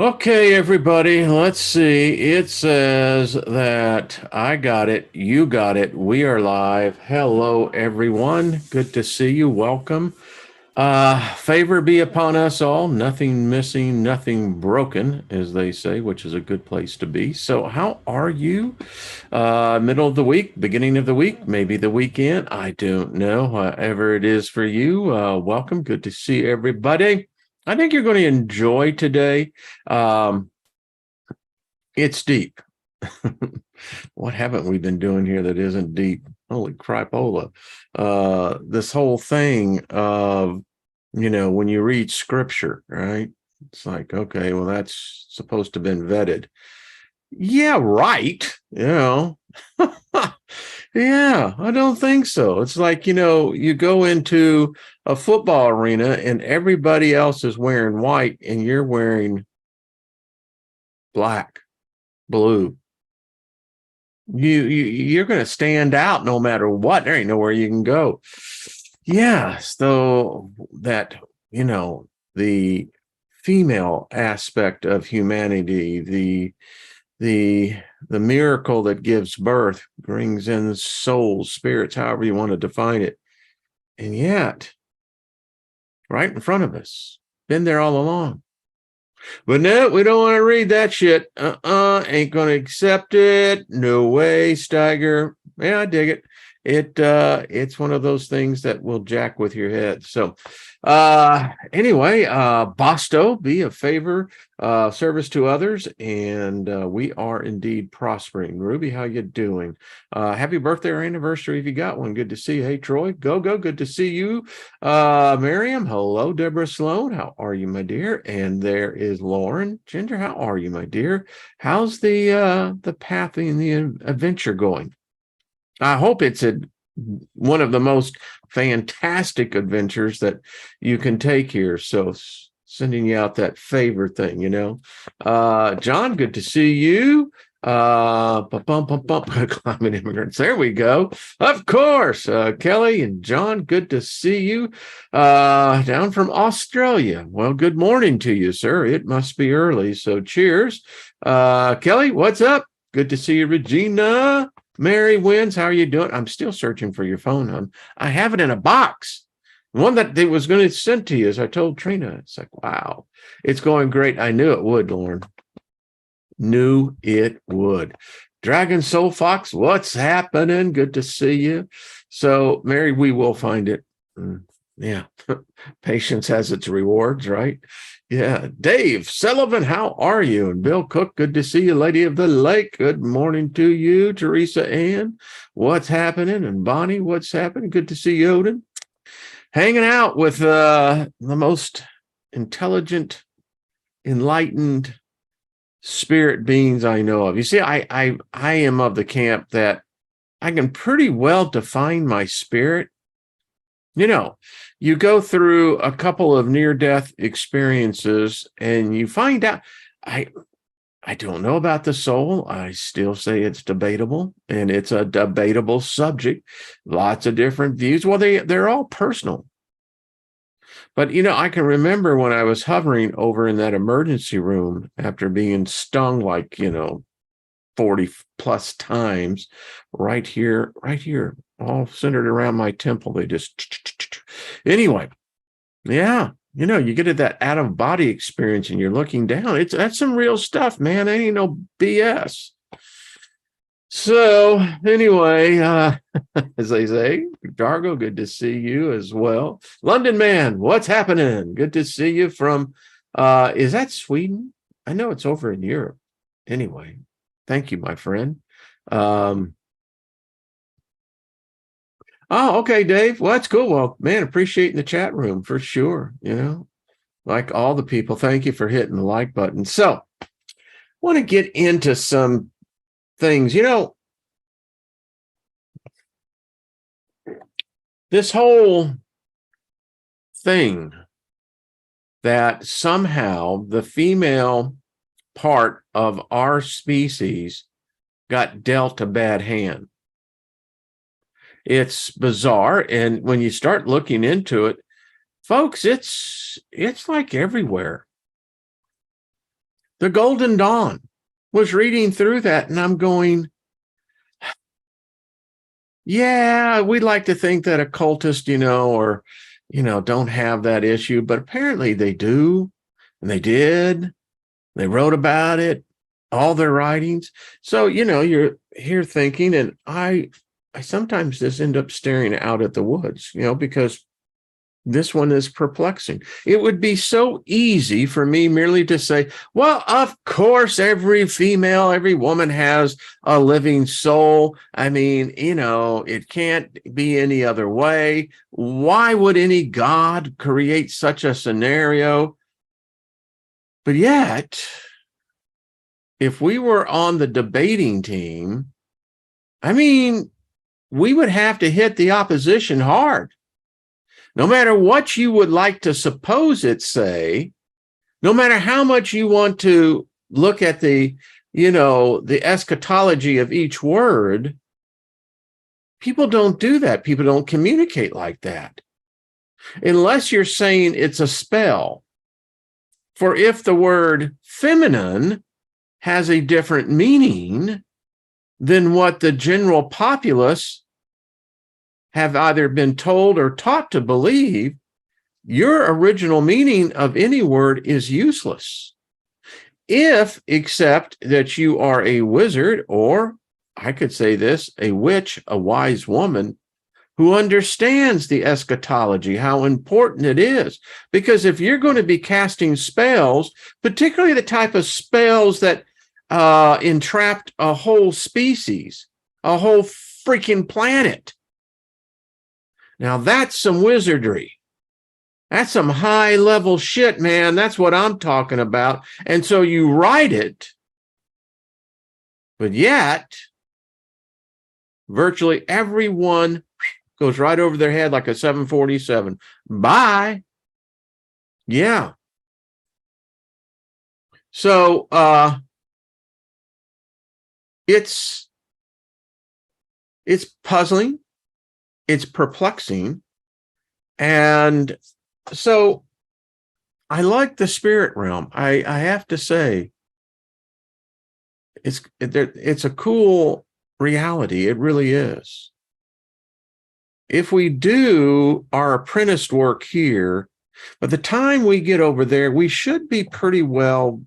Okay, everybody, let's see. It says that I got it, you got it, we are live. Hello, everyone. Good to see you. Welcome. Favor be upon us all. Nothing missing, nothing broken, as they say, which is a good place to be. So, how are you? Middle of the week, beginning of the week, maybe the weekend. I don't know. Whatever it is for you, welcome. Good to see everybody. I think you're going to enjoy today. Um, it's deep. What haven't we been doing here that isn't deep? Holy crapola. This whole thing of, when you read scripture, right? It's like, okay, well, that's supposed to have been vetted. Yeah, right. Yeah, I don't think so. It's like, you go into a football arena and everybody else is wearing white and you're wearing black, blue. You're going to stand out no matter what. There ain't nowhere you can go. Yeah, so that, the female aspect of humanity, the the miracle that gives birth, brings in souls, spirits, however you want to define it. And yet, right in front of us, been there all along. But no, we don't want to read that shit. Ain't gonna accept it. No way, Steiger. Yeah, I dig it. It's one of those things that will jack with your head. So anyway, Bosto, be a favor, service to others, and we are indeed prospering. Ruby, how you doing? Happy birthday or anniversary if you got one. Good to see you. Hey, Troy, go. Good to see you. Miriam, hello. Deborah Sloan, how are you, my dear? And there is Lauren. Ginger, how are you, my dear? How's the path in the adventure going? I hope it's one of the most fantastic adventures that you can take here. So sending you out that favor thing, John, good to see you. Climate immigrants. There we go. Of course. Kelly and John, good to see you. Down from Australia. Well, good morning to you, sir. It must be early. So cheers. Kelly, what's up? Good to see you, Regina. Mary Wins, how are you doing? I'm still searching for your phone, hon. I have it in a box. One that they was going to send to you, as I told Trina. It's like, wow, it's going great. I knew it would, Lauren. Knew it would. Dragon Soul Fox, what's happening? Good to see you. So, Mary, we will find it. Yeah, patience has its rewards, right? Yeah, Dave Sullivan, how are you? And Bill Cook, good to see you. Lady of the Lake, good morning to you. Teresa Ann, what's happening? And Bonnie, what's happening? Good to see you, Odin. Hanging out with the most intelligent, enlightened spirit beings I know of. You see, I am of the camp that I can pretty well define my spirit. You go through a couple of near-death experiences and you find out, I don't know about the soul. I still say it's debatable, and it's a debatable subject. Lots of different views. Well, they're all personal. But, I can remember when I was hovering over in that emergency room after being stung like, 40 plus times right here, all centered around my temple. They just, anyway, yeah. You get at that out of body experience and you're looking down. That's some real stuff, man. That ain't no BS. So anyway, as they say, Dargo, good to see you as well. London man, what's happening? Good to see you from, is that Sweden? I know it's over in Europe. Anyway, thank you, my friend. Oh, okay, Dave. Well, that's cool. Well, man, appreciating the chat room for sure. Like all the people, thank you for hitting the like button. So, want to get into some things. This whole thing that somehow the female part of our species got dealt a bad hand. It's bizarre. And when you start looking into it, folks, it's like everywhere. The Golden Dawn was reading through that, and I'm going, yeah, we'd like to think that occultists, or, don't have that issue, but apparently they do, and they did. They wrote about it, all their writings. So, you're here thinking, and I sometimes just end up staring out at the woods, because this one is perplexing. It would be so easy for me merely to say, well, of course, every woman has a living soul. I mean, it can't be any other way. Why would any God create such a scenario? But yet, if we were on the debating team, I mean, we would have to hit the opposition hard. No matter what you would like to suppose it say, no matter how much you want to look at the eschatology of each word, people don't do that. People don't communicate like that. Unless you're saying it's a spell. For if the word feminine has a different meaning than what the general populace have either been told or taught to believe, your original meaning of any word is useless. Except that you are a wizard, or I could say this, a witch, a wise woman, who understands the eschatology, how important it is. Because if you're going to be casting spells, particularly the type of spells that entrapped a whole species, a whole freaking planet, now that's some wizardry. That's some high level shit, man. That's what I'm talking about. And so you write it, but yet virtually everyone goes right over their head like a 747. Bye. Yeah. So it's puzzling. It's perplexing. And so I like the spirit realm. I have to say, it's a cool reality. It really is. If we do our apprentice work here, by the time we get over there, we should be pretty well.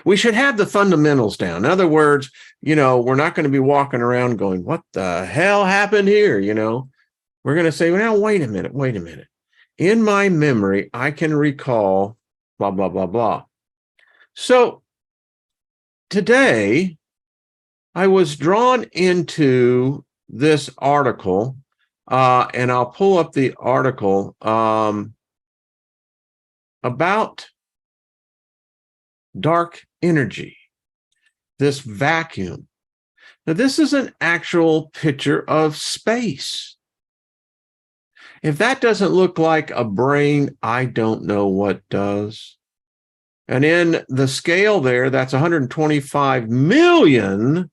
We should have the fundamentals down. In other words, we're not going to be walking around going, what the hell happened here? We're going to say, well, now, wait a minute. In my memory, I can recall blah, blah, blah, blah. So today, I was drawn into this article, and I'll pull up the article about dark energy, this vacuum. Now, this is an actual picture of space. If that doesn't look like a brain, I don't know what does. And in the scale there, that's 125 million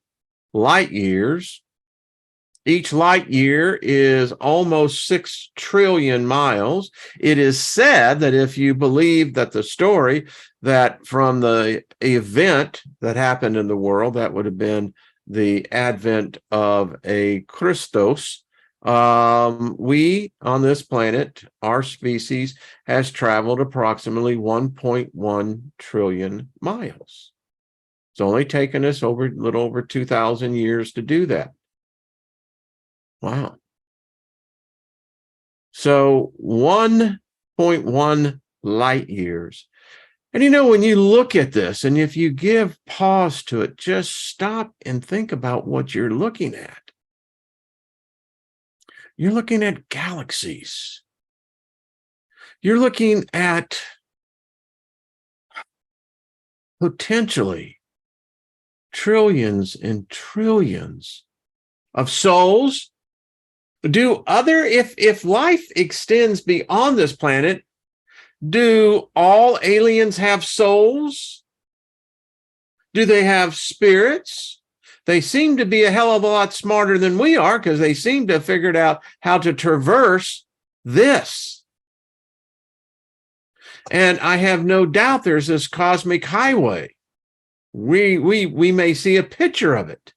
light years. Each light year is almost 6 trillion miles. It is said that if you believe that the story that from the event that happened in the world, that would have been the advent of a Christos, we on this planet, our species, has traveled approximately 1.1 trillion miles. It's only taken us a little over 2,000 years to do that. Wow. So 1.1 light years. And when you look at this, and if you give pause to it, just stop and think about what you're looking at. You're looking at galaxies. You're looking at potentially trillions and trillions of souls. If life extends beyond this planet, do all aliens have souls? Do they have spirits? They seem to be a hell of a lot smarter than we are, because they seem to have figured out how to traverse this. And I have no doubt there's this cosmic highway. We may see a picture of it.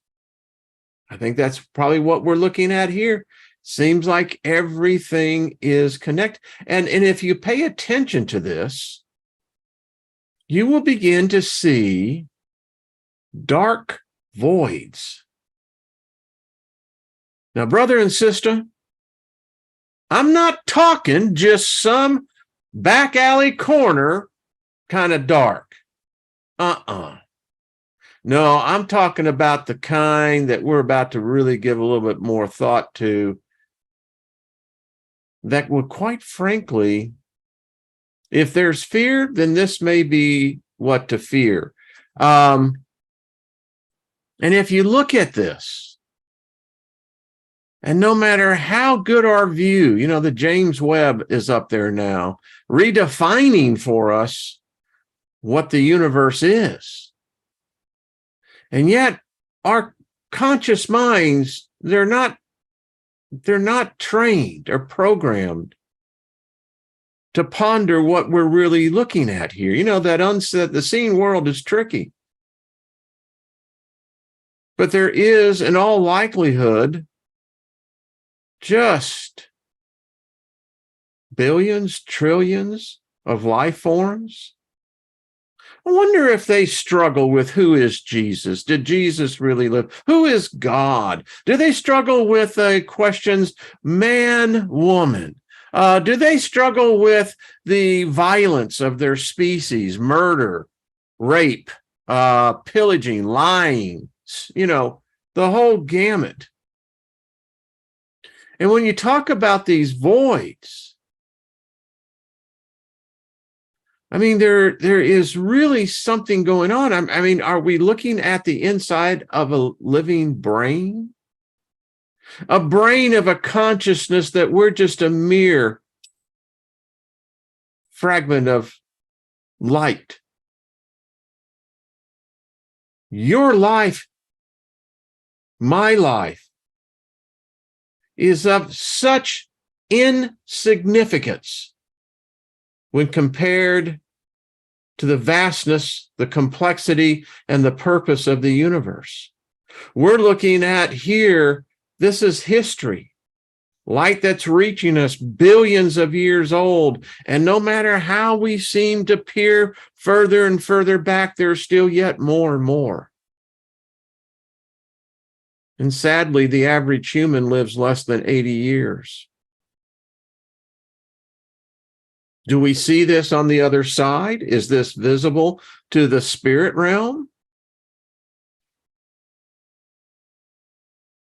I think that's probably what we're looking at here. Seems like everything is connected. And if you pay attention to this, you will begin to see dark voids. Now, brother and sister, I'm not talking just some back alley corner kind of dark. No, I'm talking about the kind that we're about to really give a little bit more thought to, that would, quite frankly, if there's fear, then this may be what to fear. And if you look at this, and no matter how good our view, the James Webb is up there now, redefining for us what the universe is. And yet our conscious minds, they're not trained or programmed to ponder what we're really looking at here. That the seen world is tricky. But there is, in all likelihood, just billions, trillions of life forms. I wonder if they struggle with, who is Jesus? Did Jesus really live? Who is God? Do they struggle with questions, man, woman? Do they struggle with the violence of their species, murder, rape, pillaging, lying, the whole gamut? And when you talk about these voids, there is really something going on. Are we looking at the inside of a living brain? A brain of a consciousness that we're just a mere fragment of light. Your life, my life, is of such insignificance when compared to the vastness, the complexity, and the purpose of the universe. We're looking at here, this is history, light that's reaching us billions of years old. And no matter how we seem to peer further and further back, there's still yet more and more. And sadly, the average human lives less than 80 years. Do we see this on the other side? Is this visible to the spirit realm?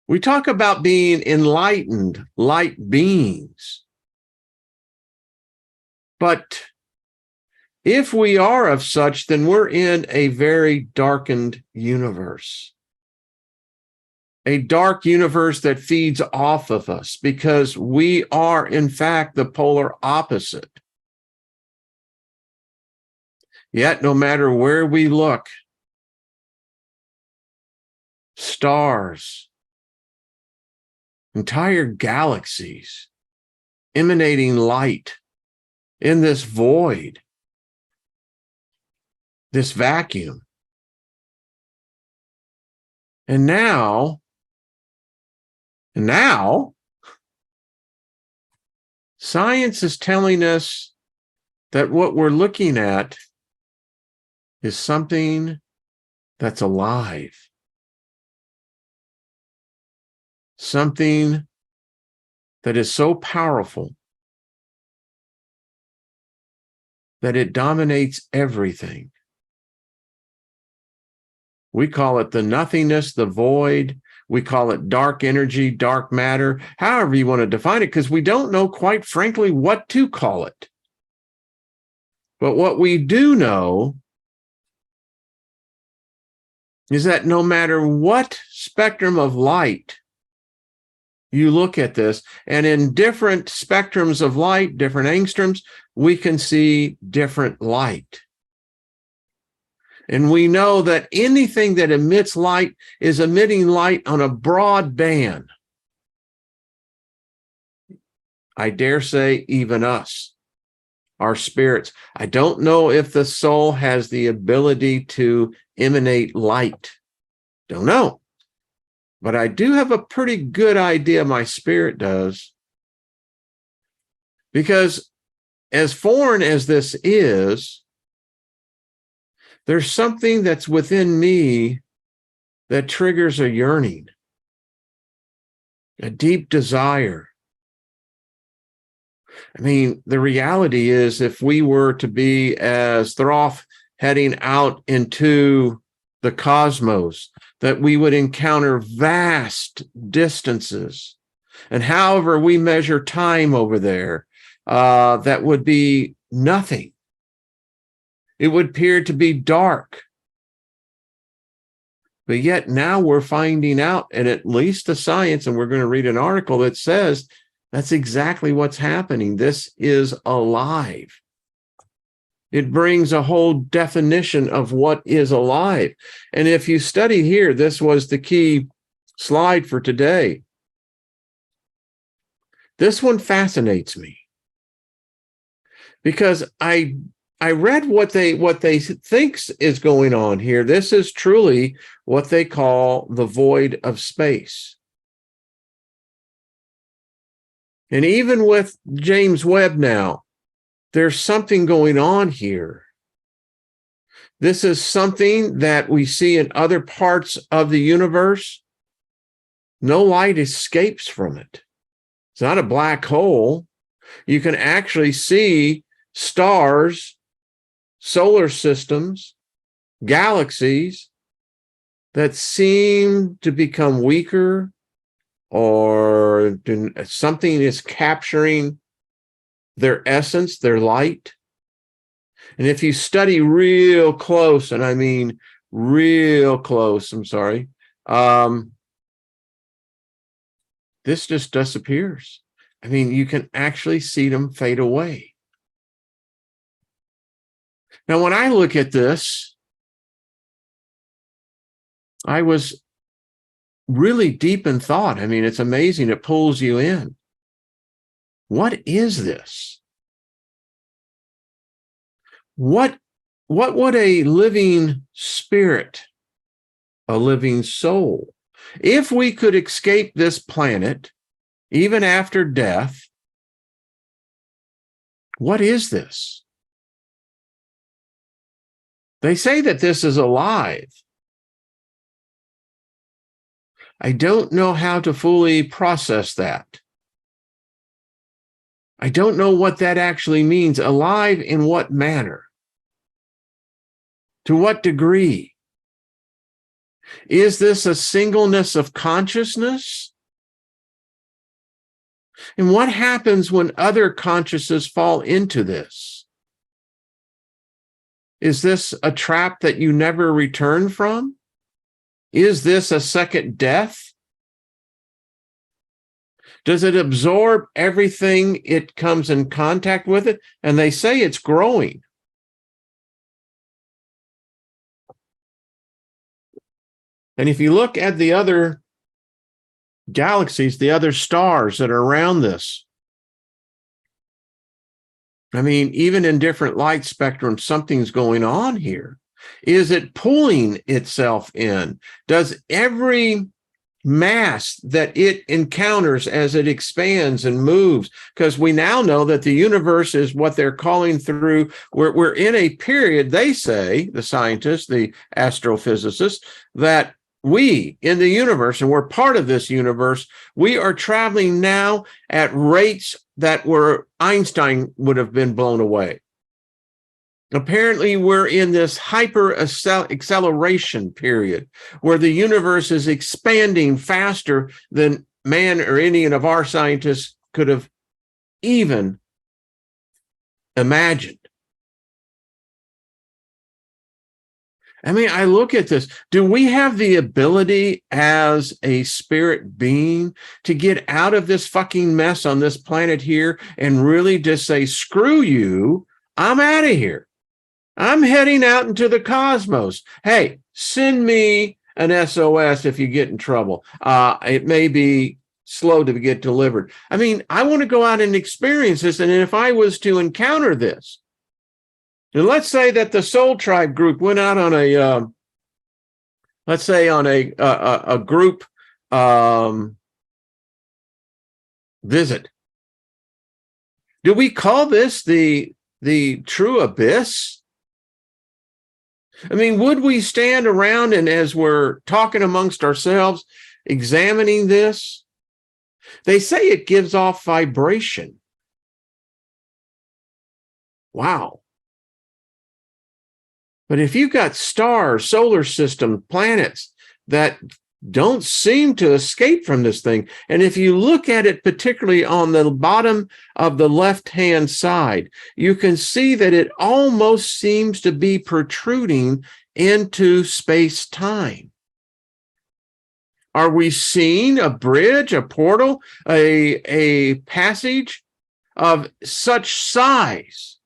We talk about being enlightened, light beings. But if we are of such, then we're in a very darkened universe. A dark universe that feeds off of us, because we are, in fact, the polar opposite. Yet, no matter where we look, stars, entire galaxies emanating light in this void, this vacuum. And now, science is telling us that what we're looking at is something that's alive. Something that is so powerful that it dominates everything. We call it the nothingness, the void. We call it dark energy, dark matter, however you want to define it, because we don't know, quite frankly, what to call it. But what we do know is that no matter what spectrum of light you look at this, and in different spectrums of light, different angstroms, we can see different light. And we know that anything that emits light is emitting light on a broad band. I dare say even us. our spirits. I don't know if the soul has the ability to emanate light. Don't know. But I do have a pretty good idea my spirit does. Because as foreign as this is, there's something that's within me that triggers a yearning, a deep desire. I mean, the reality is, if we were to be as Throff heading out into the cosmos, that we would encounter vast distances. And however we measure time over there, that would be nothing. It would appear to be dark. But yet now we're finding out, and at least the science, and we're going to read an article that says that's exactly what's happening. This is alive. It brings a whole definition of what is alive. And if you study here, this was the key slide for today. This one fascinates me because I read what they thinks is going on here. This is truly what they call the void of space. And even with James Webb now, there's something going on here. This is something that we see in other parts of the universe. No light escapes from it. It's not a black hole. You can actually see stars, solar systems, galaxies that seem to become weaker, or something is capturing their essence, their light. And if you study real close, and I mean real close, this just disappears. I mean, you can actually see them fade away. Now, when I look at this, I was really deep in thought. I mean, it's amazing. It pulls you in. What is this? What would a living spirit, a living soul, if we could escape this planet, even after death, what is this? They say that this is alive. I don't know how to fully process that. I don't know what that actually means. Alive in what manner? To what degree? Is this a singleness of consciousness? And what happens when other consciousnesses fall into this? Is this a trap that you never return from? Is this a second death? Does it absorb everything it comes in contact with it? And they say it's growing. And if you look at the other galaxies, the other stars that are around this, I mean, even in different light spectrums, something's going on here. Is it pulling itself in? Does every mass that it encounters as it expands and moves, because we now know that the universe is what they're calling through, we're in a period, they say, the scientists, the astrophysicists, that we in the universe, and we're part of this universe, we are traveling now at rates that were Einstein would have been blown away. Apparently, we're in this hyper acceleration period where the universe is expanding faster than man or any of our scientists could have even imagined. I mean, I look at this. Do we have the ability as a spirit being to get out of this fucking mess on this planet here and really just say, screw you, I'm out of here. I'm heading out into the cosmos. Hey, send me an SOS if you get in trouble. It may be slow to get delivered. I mean, I want to go out and experience this. And if I was to encounter this, and let's say that the Soul Tribe group went out on a, let's say on a group visit. Do we call this the true abyss? I mean, would we stand around and as we're talking amongst ourselves, examining this? They say it gives off vibration. Wow. But if you've got stars, solar system, planets that don't seem to escape from this thing, and if you look at it particularly on the bottom of the left-hand side, you can see that it almost seems to be protruding into space-time. Are we seeing a bridge, a portal, a passage of such size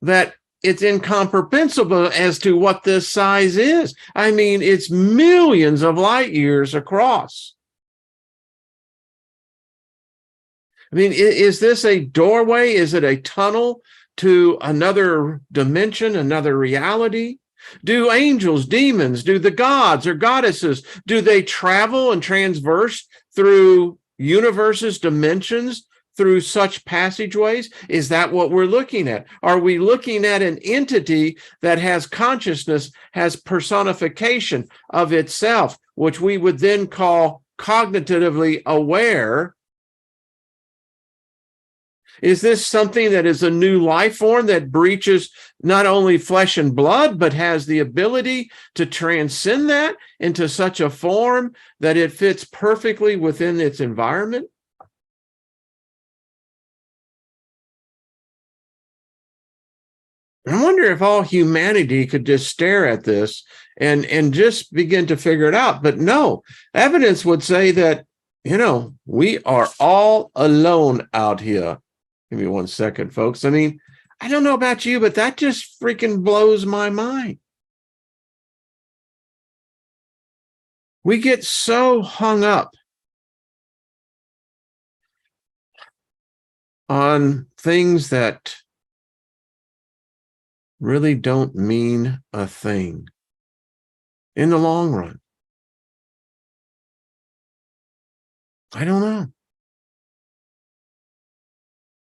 that it's incomprehensible as to what this size is? I mean, it's millions of light years across. I mean, is this a doorway? Is it a tunnel to another dimension, another reality? Do angels, demons, do the gods or goddesses, do they travel and transverse through universes, dimensions, through such passageways? Is that what we're looking at? Are we looking at an entity that has consciousness, has personification of itself, which we would then call cognitively aware? Is this something that is a new life form that breaches not only flesh and blood, but has the ability to transcend that into such a form that it fits perfectly within its environment? I wonder if all humanity could just stare at this and just begin to figure it out. But no, evidence would say that, we are all alone out here. Give me 1 second, folks. I mean, I don't know about you, but that just freaking blows my mind. We get so hung up on things that really don't mean a thing in the long run. I don't know.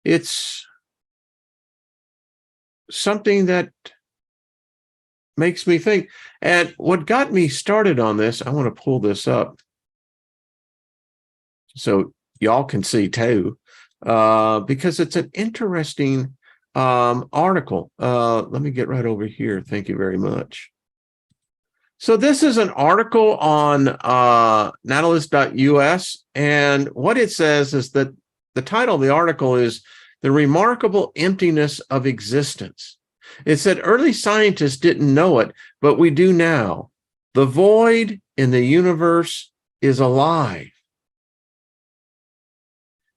It's something that makes me think. And what got me started on this, I want to pull this up so y'all can see too, because it's an interesting article. Let me get right over here. Thank you very much. So this is an article on nautilus.us, and what it says is that the title of the article is "The Remarkable Emptiness of Existence." It said early scientists didn't know it, but we do now. The void in the universe is alive.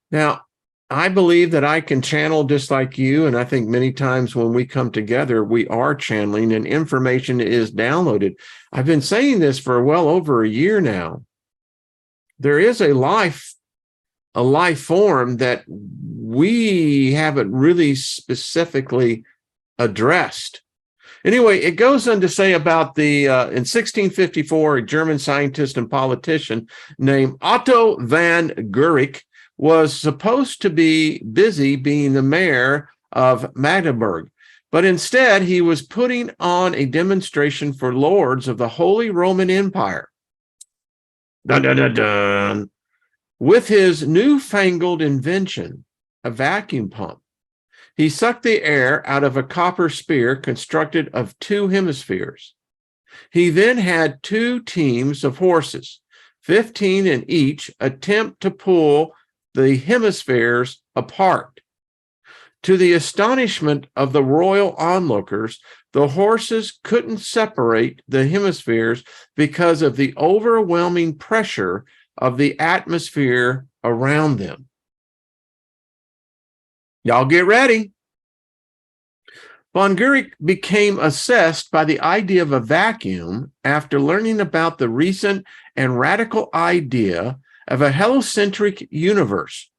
Now, I believe that I can channel just like you, and I think many times when we come together, we are channeling and information is downloaded. I've been saying this for well over a year now. There is a life form that we haven't really specifically addressed. Anyway, it goes on to say about the, in 1654, a German scientist and politician named Otto van Guericke was supposed to be busy being the mayor of Magdeburg, but instead he was putting on a demonstration for lords of the Holy Roman Empire. Dun, dun, dun, dun. With his newfangled invention, a vacuum pump. He sucked the air out of a copper spear constructed of 2 hemispheres. He then had 2 teams of horses, 15 in each, attempt to pull the hemispheres apart. To the astonishment of the royal onlookers, the horses couldn't separate the hemispheres because of the overwhelming pressure of the atmosphere around them. Y'all get ready. Von Guericke became obsessed by the idea of a vacuum after learning about the recent and radical idea of a heliocentric universe,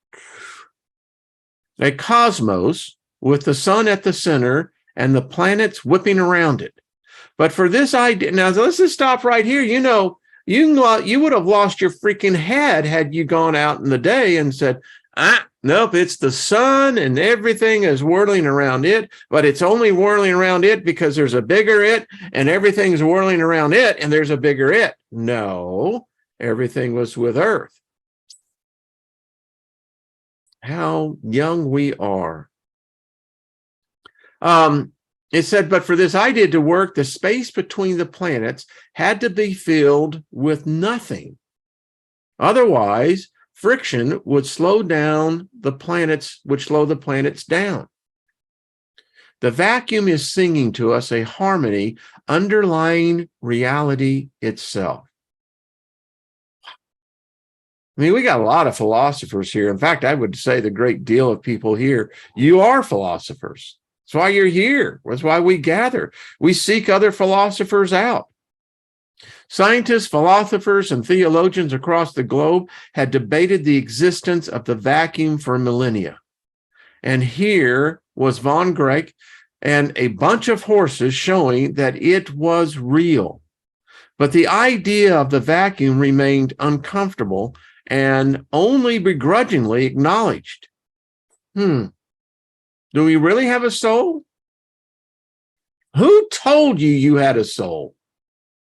a cosmos with the sun at the center and the planets whipping around it. But for this idea, now let's just stop right here. You know, you would have lost your freaking head had you gone out in the day and said, nope, it's the sun and everything is whirling around it, but it's only whirling around it because there's a bigger it and everything's whirling around it and there's a bigger it. No, everything was with Earth. How young we are. It said, but for this idea to work, the space between the planets had to be filled with nothing. Otherwise, friction would slow down the planets, would slow the planets down. The vacuum is singing to us a harmony underlying reality itself. I mean, we got a lot of philosophers here. In fact, I would say the great deal of people here, you are philosophers. That's why you're here. That's why we gather. We seek other philosophers out. Scientists, philosophers, and theologians across the globe had debated the existence of the vacuum for millennia. And here was von Graeck and a bunch of horses showing that it was real. But the idea of the vacuum remained uncomfortable and only begrudgingly acknowledged. Do we really have a soul? Who told you you had a soul?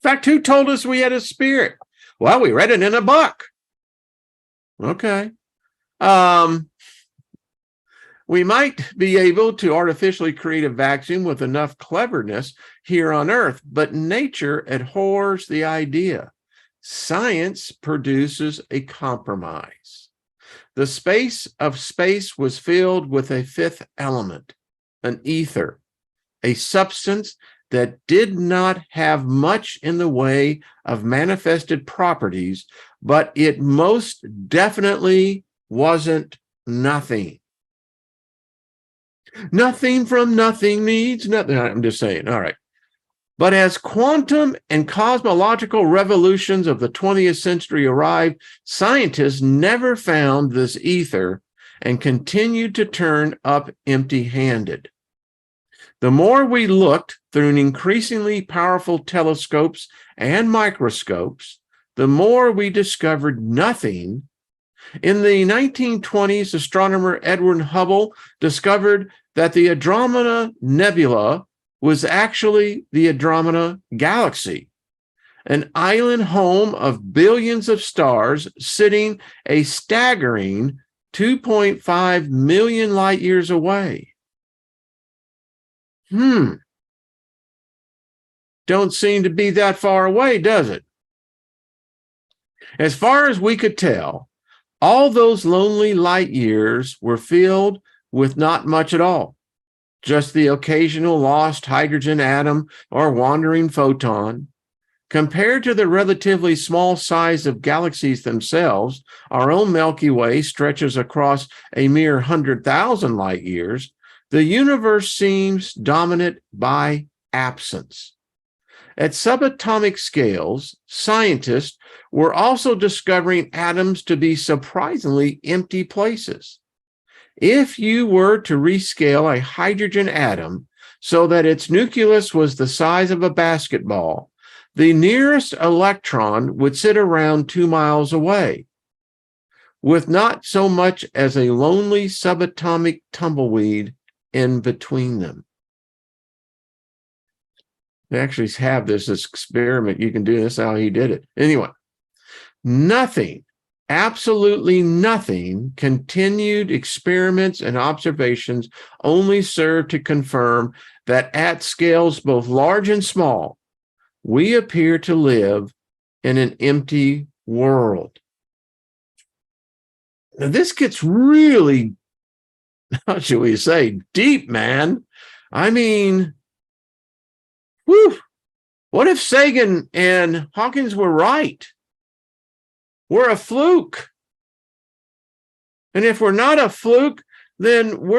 In fact, who told us we had a spirit? Well, we read it in a book. Okay. We might be able to artificially create a vacuum with enough cleverness here on Earth, but nature abhors the idea. Science produces a compromise. The space of space was filled with a fifth element, an ether, a substance that did not have much in the way of manifested properties, but it most definitely wasn't nothing. Nothing from nothing needs nothing. I'm just saying, all right. But as quantum and cosmological revolutions of the 20th century arrived, scientists never found this ether and continued to turn up empty-handed. The more we looked through increasingly powerful telescopes and microscopes, the more we discovered nothing. In the 1920s, astronomer Edwin Hubble discovered that the Andromeda Nebula was actually the Andromeda Galaxy, an island home of billions of stars sitting a staggering 2.5 million light years away. Don't seem to be that far away, does it? As far as we could tell, all those lonely light years were filled with not much at all, just the occasional lost hydrogen atom or wandering photon. Compared to the relatively small size of galaxies themselves, our own Milky Way stretches across a mere 100,000 light years. The universe seems dominant by absence. At subatomic scales, scientists were also discovering atoms to be surprisingly empty places. If you were to rescale a hydrogen atom so that its nucleus was the size of a basketball, the nearest electron would sit around 2 miles away, with not so much as a lonely subatomic tumbleweed in between them. They actually have this experiment you can do. This is how he did it. Anyway, nothing, absolutely nothing, continued experiments and observations only serve to confirm that at scales both large and small, we appear to live in an empty world. Now, this gets really, how should we say, deep, man. I mean, whew, what if Sagan and Hawkins were right? We're a fluke. And if we're not a fluke, then we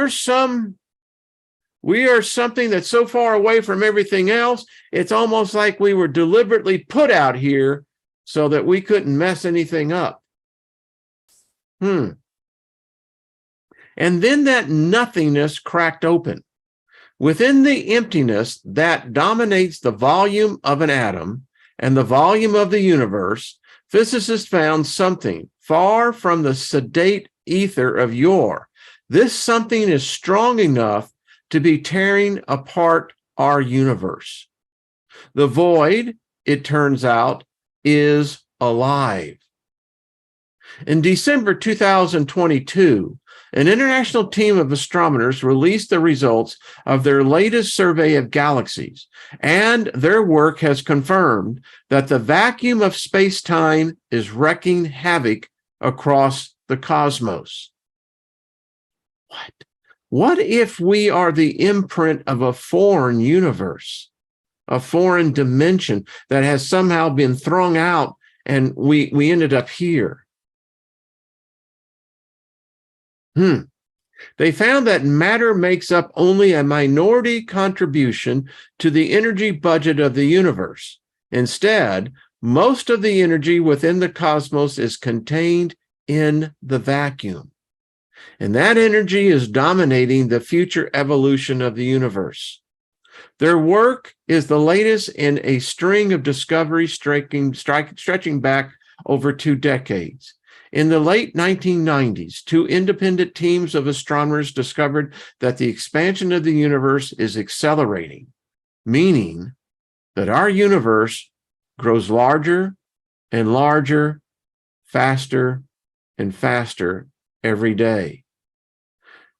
are something that's so far away from everything else, it's almost like we were deliberately put out here so that we couldn't mess anything up. And then that nothingness cracked open. Within the emptiness that dominates the volume of an atom and the volume of the universe, physicists found something far from the sedate ether of yore. This something is strong enough to be tearing apart our universe. The void, it turns out, is alive. In December 2022, an international team of astronomers released the results of their latest survey of galaxies, and their work has confirmed that the vacuum of space-time is wreaking havoc across the cosmos. What? What if we are the imprint of a foreign universe, a foreign dimension that has somehow been thrown out and we ended up here? They found that matter makes up only a minority contribution to the energy budget of the universe. Instead, most of the energy within the cosmos is contained in the vacuum. And that energy is dominating the future evolution of the universe. Their work is the latest in a string of discoveries stretching back over 2 decades. In the late 1990s, 2 independent teams of astronomers discovered that the expansion of the universe is accelerating, meaning that our universe grows larger and larger, faster and faster every day.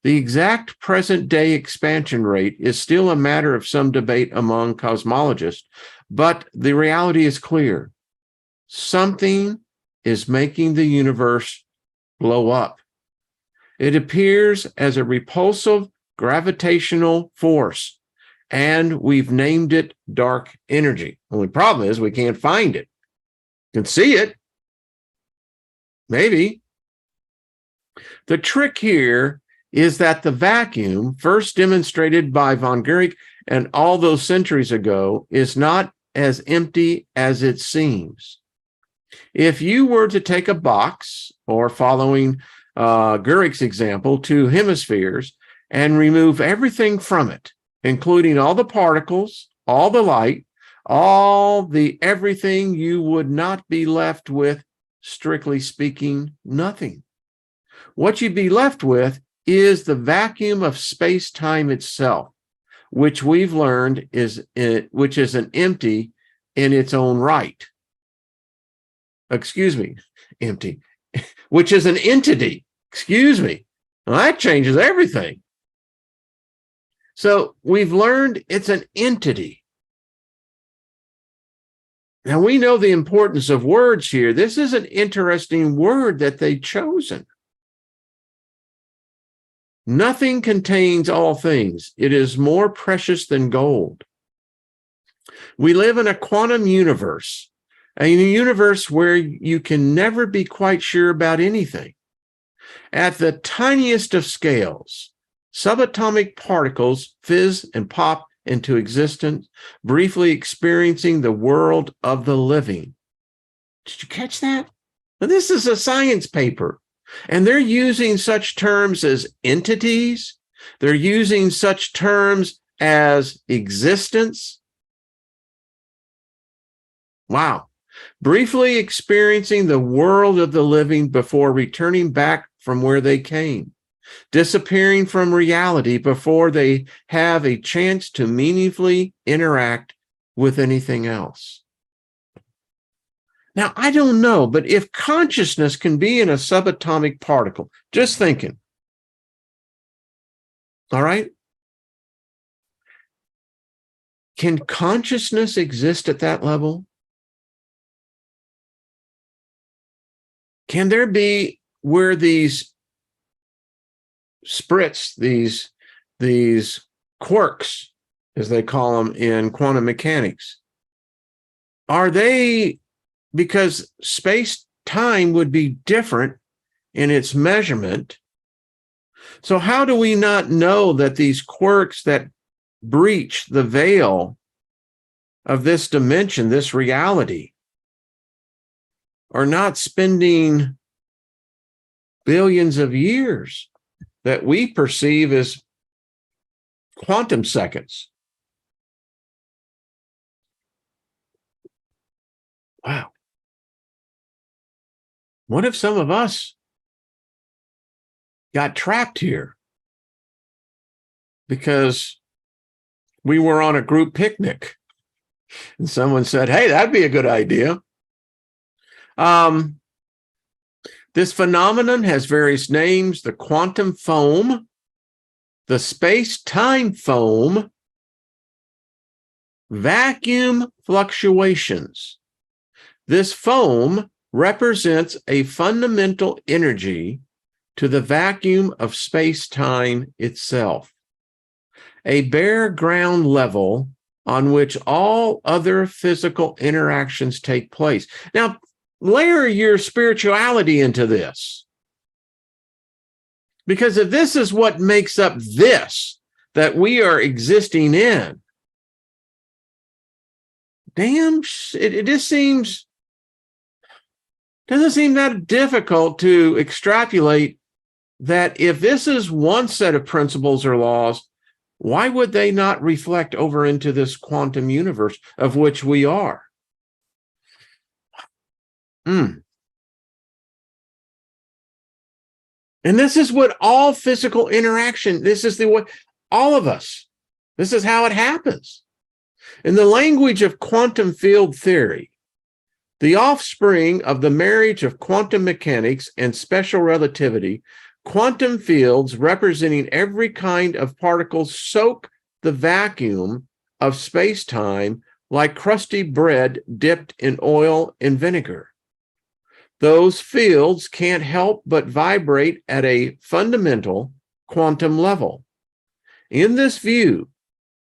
The exact present-day expansion rate is still a matter of some debate among cosmologists, but the reality is clear. Something is making the universe blow up. It appears as a repulsive gravitational force, and we've named it dark energy. Only problem is we can't find it. You can see it, maybe. The trick here is that the vacuum, first demonstrated by von Guericke and all those centuries ago, is not as empty as it seems. If you were to take a box, or following Guericke's example, 2 hemispheres, and remove everything from it, including all the particles, all the light, all the everything, you would not be left with, strictly speaking, nothing. What you'd be left with is the vacuum of space-time itself, which we've learned which is an empty in its own right. Empty, which is an entity. Well, that changes everything. So we've learned it's an entity. Now we know the importance of words here. This is an interesting word that they've chosen. Nothing contains all things. It is more precious than gold. We live in a quantum universe, a universe where you can never be quite sure about anything. At the tiniest of scales, subatomic particles fizz and pop into existence, briefly experiencing the world of the living. Did you catch that? Now, this is a science paper. And they're using such terms as entities. They're using such terms as existence. Wow. Briefly experiencing the world of the living before returning back from where they came. Disappearing from reality before they have a chance to meaningfully interact with anything else. Now, I don't know, but if consciousness can be in a subatomic particle, just thinking, all right? Can consciousness exist at that level? Can there be where these sprits, these quarks, as they call them in quantum mechanics, are they, because space-time would be different in its measurement. So how do we not know that these quirks that breach the veil of this dimension, this reality, are not spending billions of years that we perceive as quantum seconds. Wow. What if some of us got trapped here because we were on a group picnic and someone said, hey, that'd be a good idea. This phenomenon has various names: the quantum foam, the space-time foam, vacuum fluctuations. This foam represents a fundamental energy to the vacuum of space-time itself, a bare ground level on which all other physical interactions take place. Now, layer your spirituality into this. Because if this is what makes up this that we are existing in, damn, it just doesn't seem that difficult to extrapolate that if this is one set of principles or laws, why would they not reflect over into this quantum universe of which we are? And this is what all physical interaction, this is the way, all of us, this is how it happens. In the language of quantum field theory, the offspring of the marriage of quantum mechanics and special relativity, quantum fields representing every kind of particle soak the vacuum of space-time like crusty bread dipped in oil and vinegar. Those fields can't help but vibrate at a fundamental quantum level. In this view,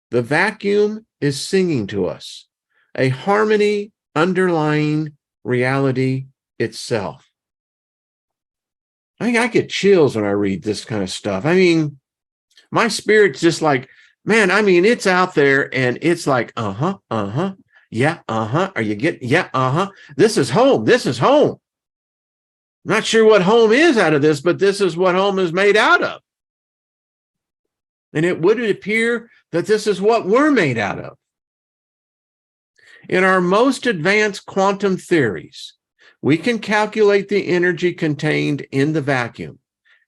the vacuum is singing to us, a harmony underlying reality itself. I think I get chills when I read this kind of stuff. I mean, my spirit's just like, man, I mean, it's out there and it's like, yeah, are you getting, yeah, this is home, this is home. Not sure what home is out of this, but this is what home is made out of. And it would appear that this is what we're made out of. In our most advanced quantum theories, we can calculate the energy contained in the vacuum,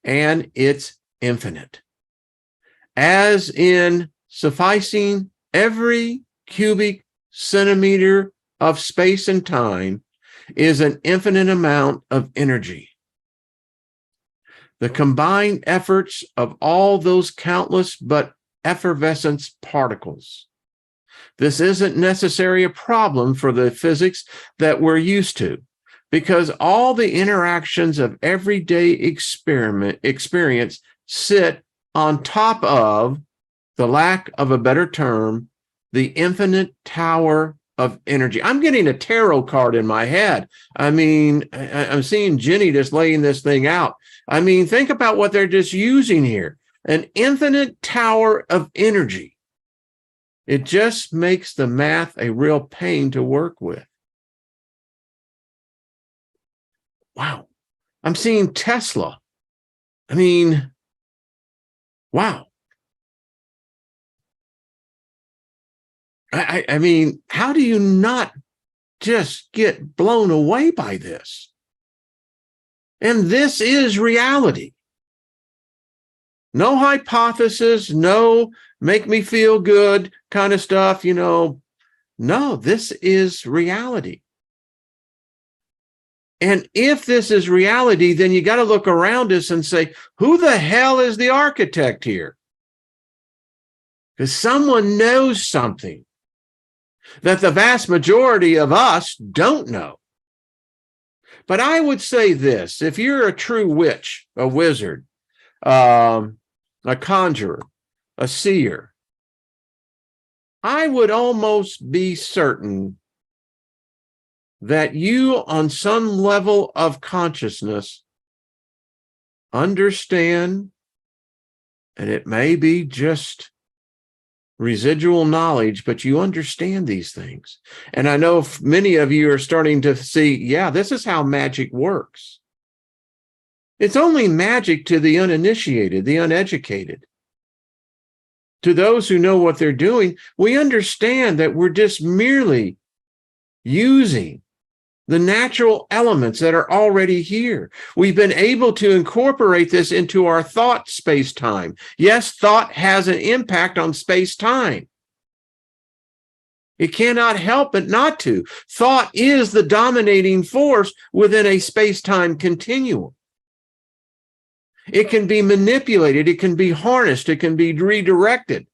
and it's infinite. As in sufficing every cubic centimeter of space and time is an infinite amount of energy. The combined efforts of all those countless but effervescent particles. This isn't necessarily a problem for the physics that we're used to, because all the interactions of everyday experience sit on top of, the lack of a better term, the infinite tower of energy. I'm getting a tarot card in my head. I mean, I'm seeing Jenny just laying this thing out. I mean, think about what they're just using here. An infinite tower of energy. It just makes the math a real pain to work with. Wow. I'm seeing Tesla. I mean, wow. I mean, how do you not just get blown away by this? And this is reality. No hypothesis, no make me feel good kind of stuff, you know. No, this is reality. And if this is reality, then you got to look around us and say, who the hell is the architect here? Because someone knows something that the vast majority of us don't know. But I would say this: if you're a true witch, a wizard, a conjurer, a seer, I would almost be certain that you, on some level of consciousness, understand, and it may be just residual knowledge, but you understand these things. And I know many of you are starting to see, yeah, this is how magic works. It's only magic to the uninitiated, the uneducated. To those who know what they're doing, we understand that we're just merely using the natural elements that are already here. We've been able to incorporate this into our thought space-time. Yes, thought has an impact on space-time. It cannot help but not to. Thought is the dominating force within a space-time continuum. It can be manipulated, it can be harnessed, it can be redirected.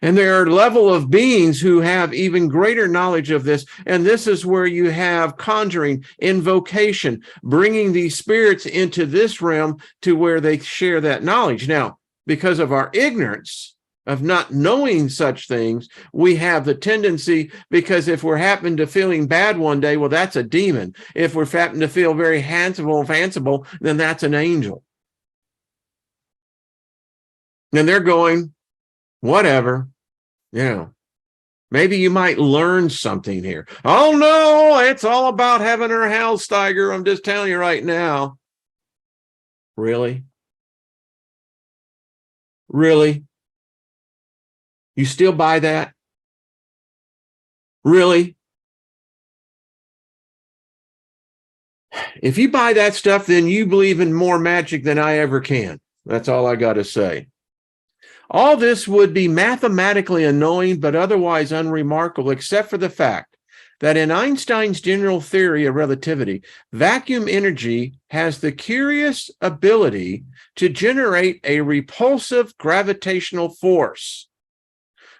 And there are a level of beings who have even greater knowledge of this. And this is where you have conjuring, invocation, bringing these spirits into this realm to where they share that knowledge. Now, because of our ignorance of not knowing such things, we have the tendency, because if we're happen to feeling bad one day, well, that's a demon. If we're happen to feel very fanciful, then that's an angel. And they're going, whatever, maybe you might learn something here. Oh, no, it's all about heaven or hell, Steiger. I'm just telling you right now. Really? Really? You still buy that? Really? If you buy that stuff, then you believe in more magic than I ever can. That's all I got to say. All this would be mathematically annoying, but otherwise unremarkable, except for the fact that in Einstein's general theory of relativity, vacuum energy has the curious ability to generate a repulsive gravitational force.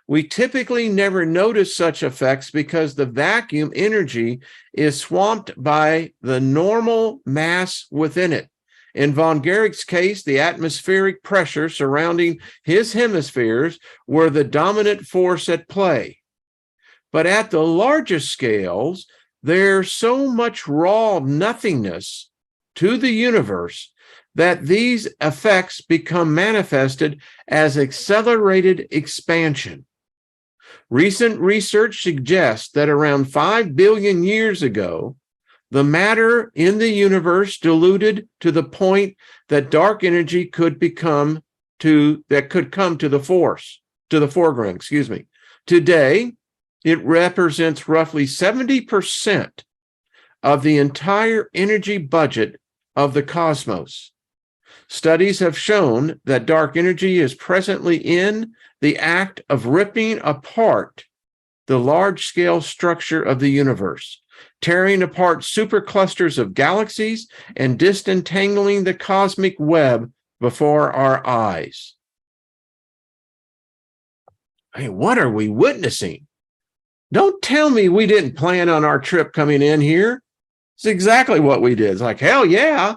We typically never notice such effects because the vacuum energy is swamped by the normal mass within it. In von Guericke's case, the atmospheric pressure surrounding his hemispheres were the dominant force at play. But at the largest scales, there's so much raw nothingness to the universe that these effects become manifested as accelerated expansion. Recent research suggests that around 5 billion years ago, the matter in the universe diluted to the point that dark energy could come to the foreground. Today, it represents roughly 70% of the entire energy budget of the cosmos. Studies have shown that dark energy is presently in the act of ripping apart the large-scale structure of the universe, tearing apart superclusters of galaxies and disentangling the cosmic web before our eyes. Hey, what are we witnessing? Don't tell me we didn't plan on our trip coming in here. It's exactly what we did. It's like, hell yeah.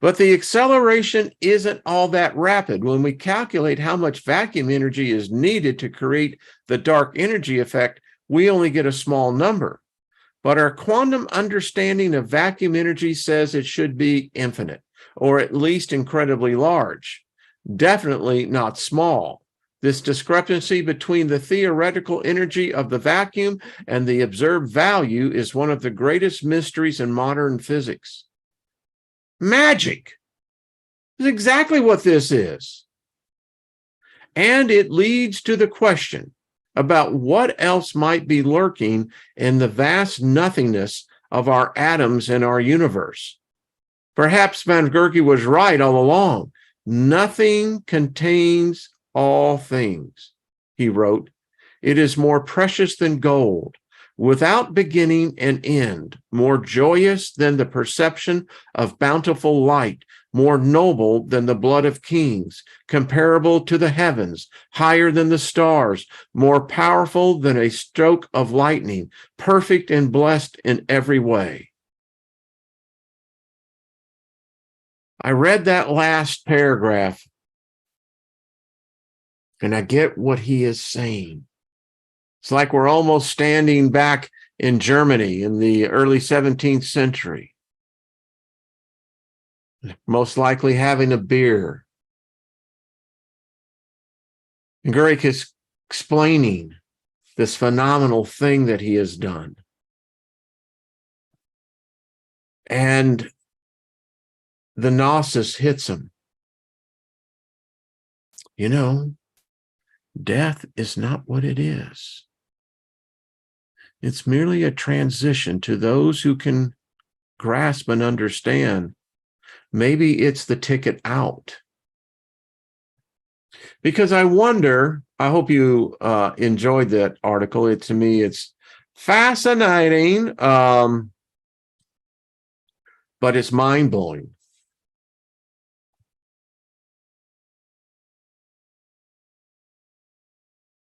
But the acceleration isn't all that rapid. When we calculate how much vacuum energy is needed to create the dark energy effect, we only get a small number. But our quantum understanding of vacuum energy says it should be infinite, or at least incredibly large. Definitely not small. This discrepancy between the theoretical energy of the vacuum and the observed value is one of the greatest mysteries in modern physics. Magic is exactly what this is. And it leads to the question about what else might be lurking in the vast nothingness of our atoms and our universe. Perhaps von Guericke was right all along. Nothing contains all things, he wrote. It is more precious than gold, without beginning and end, more joyous than the perception of bountiful light, more noble than the blood of kings, comparable to the heavens, higher than the stars, more powerful than a stroke of lightning, perfect and blessed in every way. I read that last paragraph, and I get what he is saying. It's like we're almost standing back in Germany in the early 17th century, most likely having a beer. And Guericke is explaining this phenomenal thing that he has done. And the gnosis hits him. You know, death is not what it is. It's merely a transition to those who can grasp and understand. Maybe it's the ticket out. Because I wonder, I hope you enjoyed that article. To me, it's fascinating, but it's mind-blowing.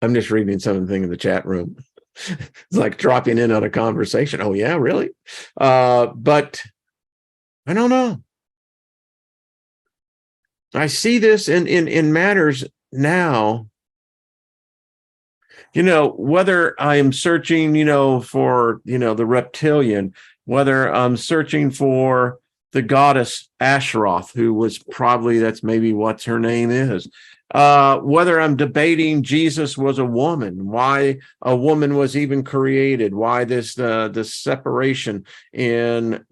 I'm just reading something in the chat room. It's like dropping in on a conversation. Oh, yeah, really? But I don't know. I see this in matters now. You know, whether I am searching, for, the reptilian, whether I'm searching for the goddess Asheroth, who was probably, that's maybe what her name is, whether I'm debating Jesus was a woman, why a woman was even created, why this separation, and,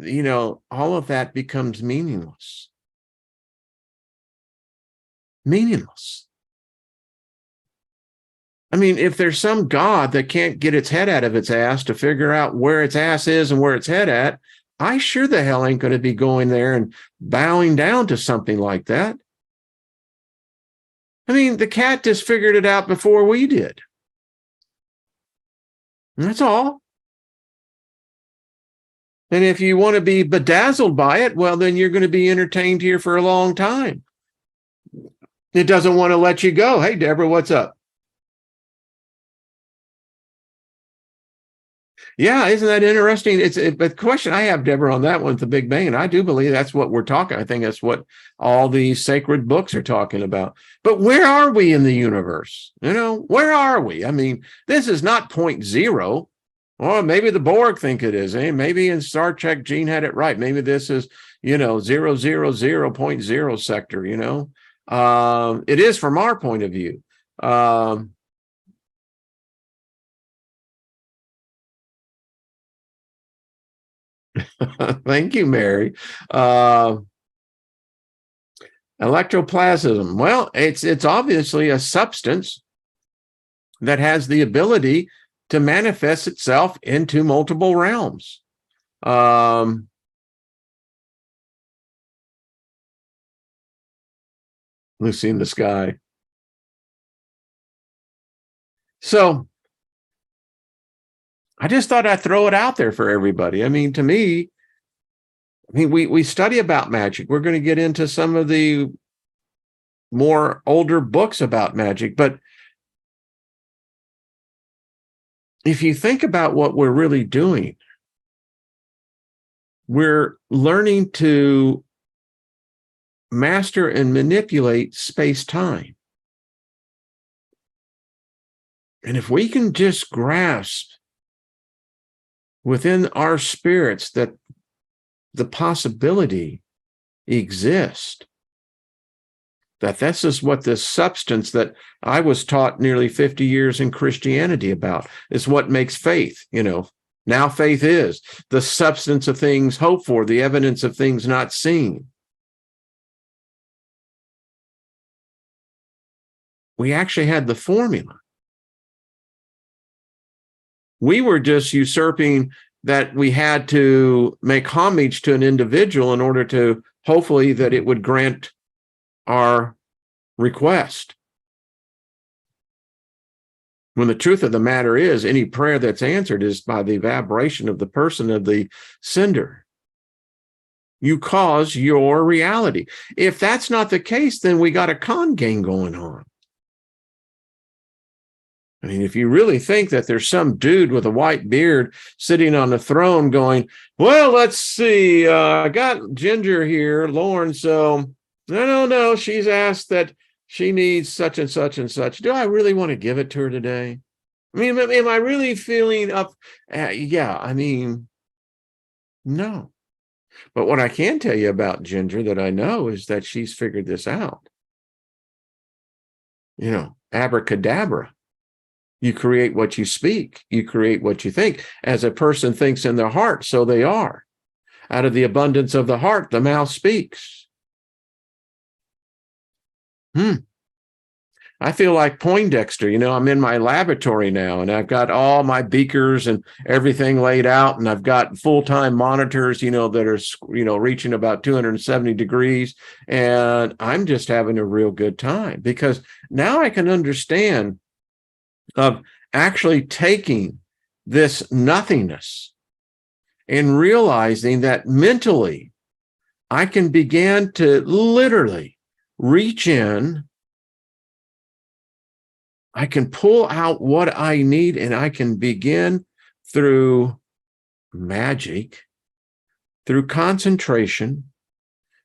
all of that becomes meaningless. Meaningless. I mean, if there's some God that can't get its head out of its ass to figure out where its ass is and where its head at, I sure the hell ain't going to be going there and bowing down to something like that. I mean, the cat just figured it out before we did. And that's all. And if you want to be bedazzled by it, well, then you're going to be entertained here for a long time. It doesn't want to let you go. Hey, Deborah, what's up? Yeah, isn't that interesting? But the question I have, Deborah, on that one with the Big Bang, and I do believe that's what we're talking. I think that's what all these sacred books are talking about. But where are we in the universe? Where are we? I mean, this is not point zero. Or maybe the Borg think it is. Maybe in Star Trek, Gene had it right. Maybe this is, 0.0 sector, it is from our point of view. Thank you, Mary. Electroplasm. Well, it's obviously a substance that has the ability to manifest itself into multiple realms. Lucy in the sky. So I just thought I'd throw it out there for everybody. I mean, to me, we study about magic. We're going to get into some of the more older books about magic. But if you think about what we're really doing, we're learning to master and manipulate space-time. And if we can just grasp within our spirits that the possibility exists, that this is what this substance that I was taught nearly 50 years in Christianity about is what makes faith. Now faith is the substance of things hoped for, the evidence of things not seen. We actually had the formula. We were just usurping that we had to make homage to an individual in order to hopefully that it would grant our request. When the truth of the matter is, any prayer that's answered is by the vibration of the person of the sender. You cause your reality. If that's not the case, then we got a con game going on. I mean, if you really think that there's some dude with a white beard sitting on the throne going, well, let's see, I got Ginger here, Lauren, so no, she's asked that she needs such and such and such. Do I really want to give it to her today? I mean, am I really feeling up? Yeah, I mean, no. But what I can tell you about Ginger that I know is that she's figured this out. Abracadabra. You create what you speak. You create what you think. As a person thinks in their heart, so they are. Out of the abundance of the heart, the mouth speaks. I feel like Poindexter. I'm in my laboratory now, and I've got all my beakers and everything laid out, and I've got full-time monitors, that are, reaching about 270 degrees, and I'm just having a real good time because now I can understand of actually taking this nothingness and realizing that mentally I can begin to literally reach in. I can pull out what I need, and I can begin through magic, through concentration,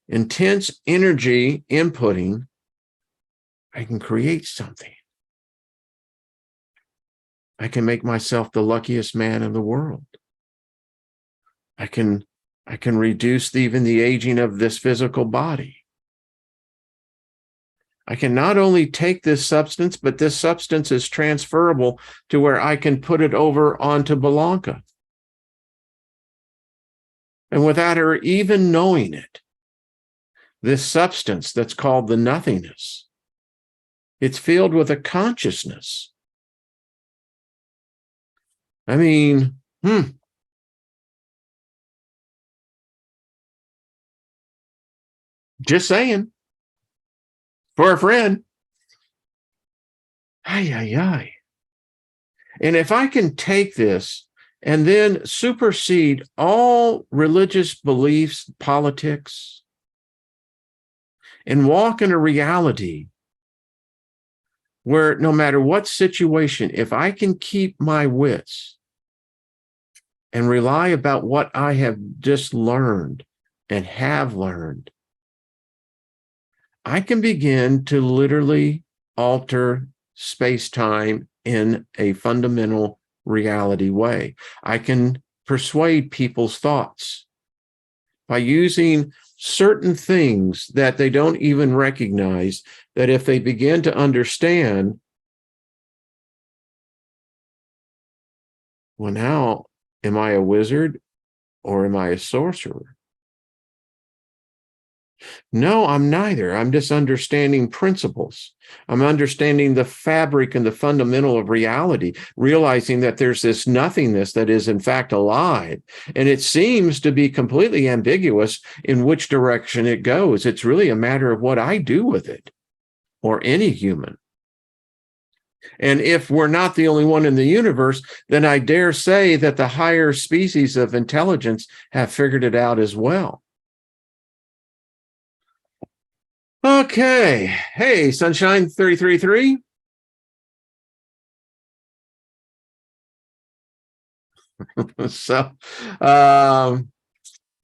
intense energy inputting. I can create something. I can make myself the luckiest man in the world. I can reduce even the aging of this physical body. I can not only take this substance, but this substance is transferable to where I can put it over onto Belanca. And without her even knowing it, this substance that's called the nothingness, it's filled with a consciousness. I mean, just saying. For a friend. Ay. And if I can take this and then supersede all religious beliefs, politics, and walk in a reality where no matter what situation, if I can keep my wits and rely about what I have just learned and have learned, I can begin to literally alter space-time in a fundamental reality way. I can persuade people's thoughts by using certain things that they don't even recognize, that if they begin to understand, well, now, am I a wizard or am I a sorcerer? No, I'm neither. I'm just understanding principles. I'm understanding the fabric and the fundamental of reality, realizing that there's this nothingness that is in fact alive. And it seems to be completely ambiguous in which direction it goes. It's really a matter of what I do with it, or any human. And if we're not the only one in the universe, then I dare say that the higher species of intelligence have figured it out as well. Okay. Hey, Sunshine 33.3. So,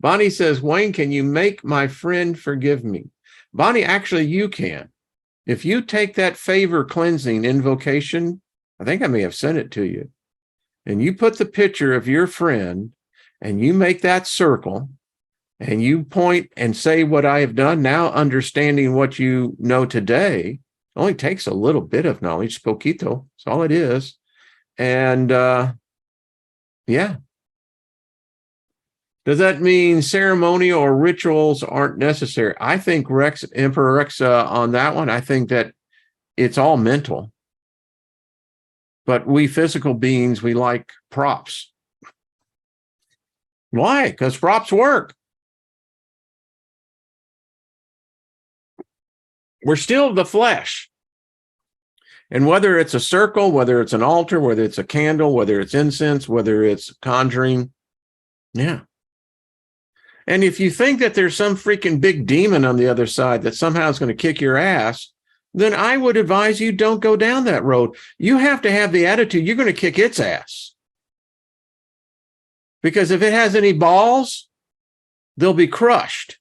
Bonnie says, Wayne, can you make my friend forgive me? Bonnie, actually, you can. If you take that favor cleansing invocation, I think I may have sent it to you, and you put the picture of your friend and you make that circle, and you point and say what I have done, now understanding what you know today, only takes a little bit of knowledge, poquito, that's all it is. And yeah. Does that mean ceremonial or rituals aren't necessary? I think Emperor Rex on that one, I think that it's all mental. But we physical beings, we like props. Why? Because props work. We're still the flesh. And whether it's a circle, whether it's an altar, whether it's a candle, whether it's incense, whether it's conjuring, yeah. And if you think that there's some freaking big demon on the other side that somehow is going to kick your ass, then I would advise you don't go down that road. You have to have the attitude you're going to kick its ass. Because if it has any balls, they'll be crushed.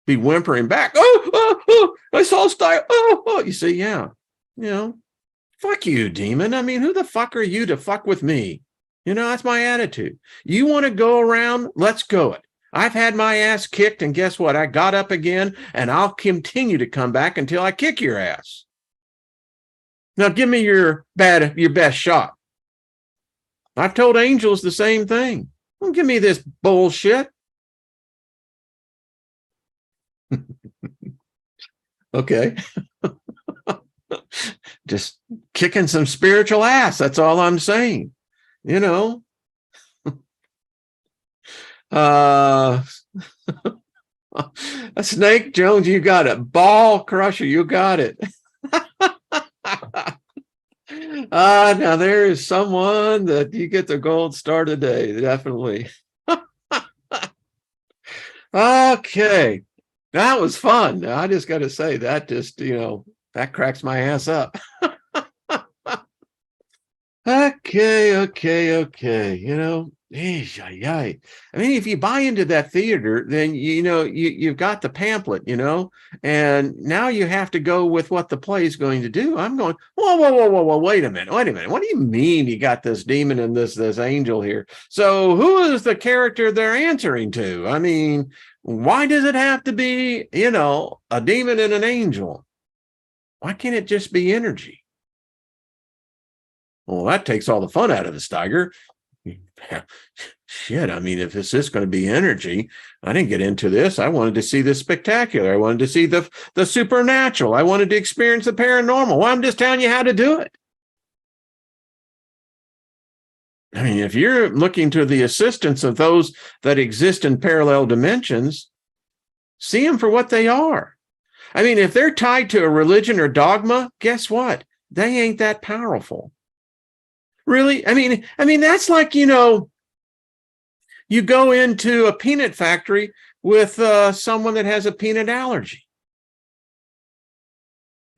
Be whimpering back. Oh, I saw Steiger. Oh, you see, yeah. Fuck you, demon. I mean, who the fuck are you to fuck with me? That's my attitude. You want to go around? Let's go it. I've had my ass kicked, and guess what? I got up again, and I'll continue to come back until I kick your ass. Now, give me your best shot. I've told angels the same thing. Don't give me this bullshit. Okay. Just kicking some spiritual ass. That's all I'm saying. You know, a Snake Jones, you got it. Ball Crusher, you got it. Now there is someone that you get the gold star today, definitely. Okay, that was fun. I just got to say that just, that cracks my ass up. Okay. I mean, if you buy into that theater, then you've got the pamphlet, and now you have to go with what the play is going to do. I'm going, whoa, wait a minute. What do you mean you got this demon and this angel here? So who is the character they're answering to? I mean, why does it have to be, a demon and an angel? Why can't it just be energy? Well, that takes all the fun out of the Steiger. Shit, I mean, if it's just going to be energy, I didn't get into this. I wanted to see the spectacular. I wanted to see the supernatural. I wanted to experience the paranormal. Well, I'm just telling you how to do it. I mean, if you're looking to the assistance of those that exist in parallel dimensions, see them for what they are. I mean, if they're tied to a religion or dogma, guess what? They ain't that powerful. Really? I mean, that's like, you go into a peanut factory with someone that has a peanut allergy.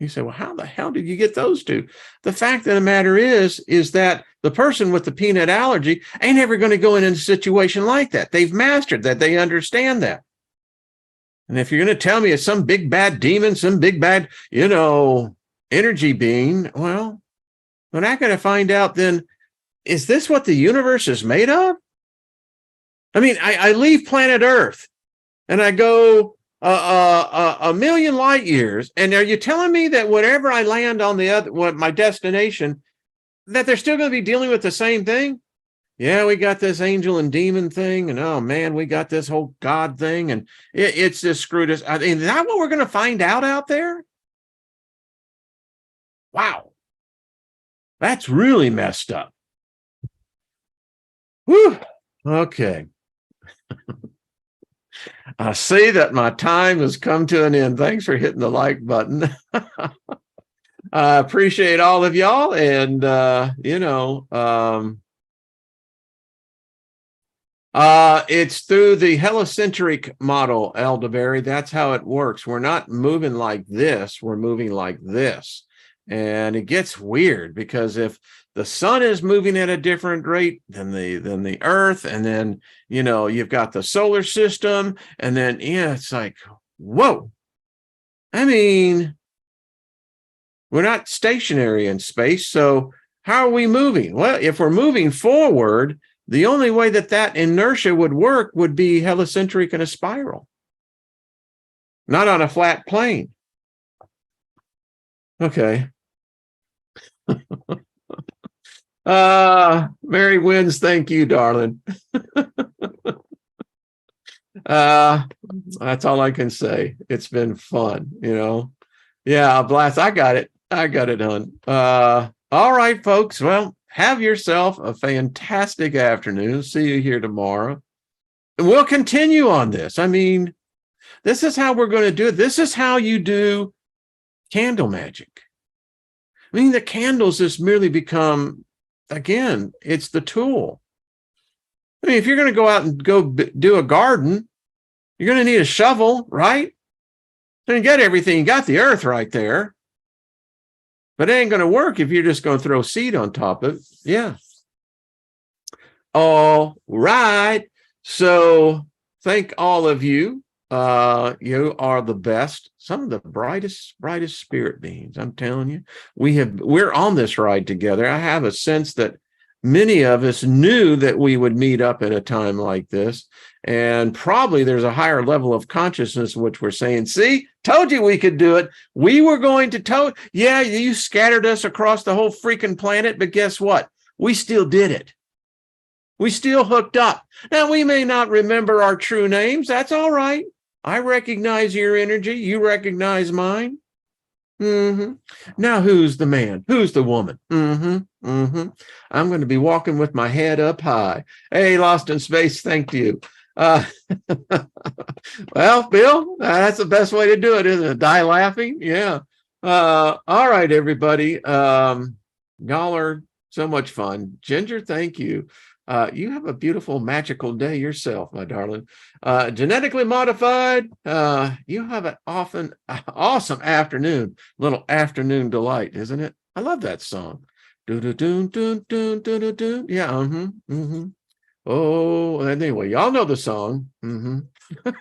You say, well, how the hell did you get those two? The fact of the matter is that the person with the peanut allergy ain't ever going to go in a situation like that. They've mastered that. They understand that. And if you're going to tell me it's some big bad demon, some big bad, energy being, well, when I got to find out, then, is this what the universe is made of? I mean, I leave planet Earth and I go a million light years. And are you telling me that whenever I land on my destination, that they're still going to be dealing with the same thing? Yeah, we got this angel and demon thing. And oh man, we got this whole God thing. And it's just screwed us. I mean, is that what we're going to find out there? Wow. That's really messed up. Whew. Okay. I see that my time has come to an end. Thanks for hitting the like button. I appreciate all of y'all. And, it's through the heliocentric model, Elderberry. That's how it works. We're not moving like this. We're moving like this. And it gets weird because if the sun is moving at a different rate than the earth, and then, you've got the solar system, and then, it's like, whoa. I mean, we're not stationary in space. So how are we moving? Well, if we're moving forward, the only way that inertia would work would be heliocentric in a spiral, not on a flat plane. Okay. Mary wins. Thank you, darling. That's all I can say. It's been fun, Yeah, blast. I got it, hon. All right, folks. Well, have yourself a fantastic afternoon. See you here tomorrow. And we'll continue on this. I mean, this is how we're going to do it. This is how you do candle magic. I mean, the candles just merely become, again, it's the tool. I mean, if you're going to go out and go do a garden, you're going to need a shovel, right? And get everything. You got the earth right there. But it ain't going to work if you're just going to throw seed on top of it. Yeah. All right. So thank all of you. You are the best, some of the brightest spirit beings. I'm telling you, we're on this ride together. I have a sense that many of us knew that we would meet up at a time like this. And probably there's a higher level of consciousness, which we're saying, see, told you we could do it. We were going to yeah, you scattered us across the whole freaking planet, but guess what? We still did it. We still hooked up. Now, we may not remember our true names. That's all right. I recognize your energy. You recognize mine. Now, who's the man? Who's the woman? I'm going to be walking with my head up high. Hey, Lost in Space, thank you. Well, Bill, that's the best way to do it, isn't it? Die laughing. Yeah. All right, everybody. Y'all are so much fun. Ginger, thank you. You have a beautiful, magical day yourself, my darling. Genetically modified. You have an awesome afternoon. Little afternoon delight, isn't it? I love that song. Do do do do do do do. Yeah. Oh, anyway, y'all know the song.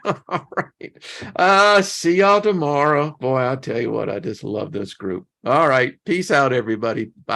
All right. See y'all tomorrow. Boy, I'll tell you what, I just love this group. All right. Peace out, everybody. Bye.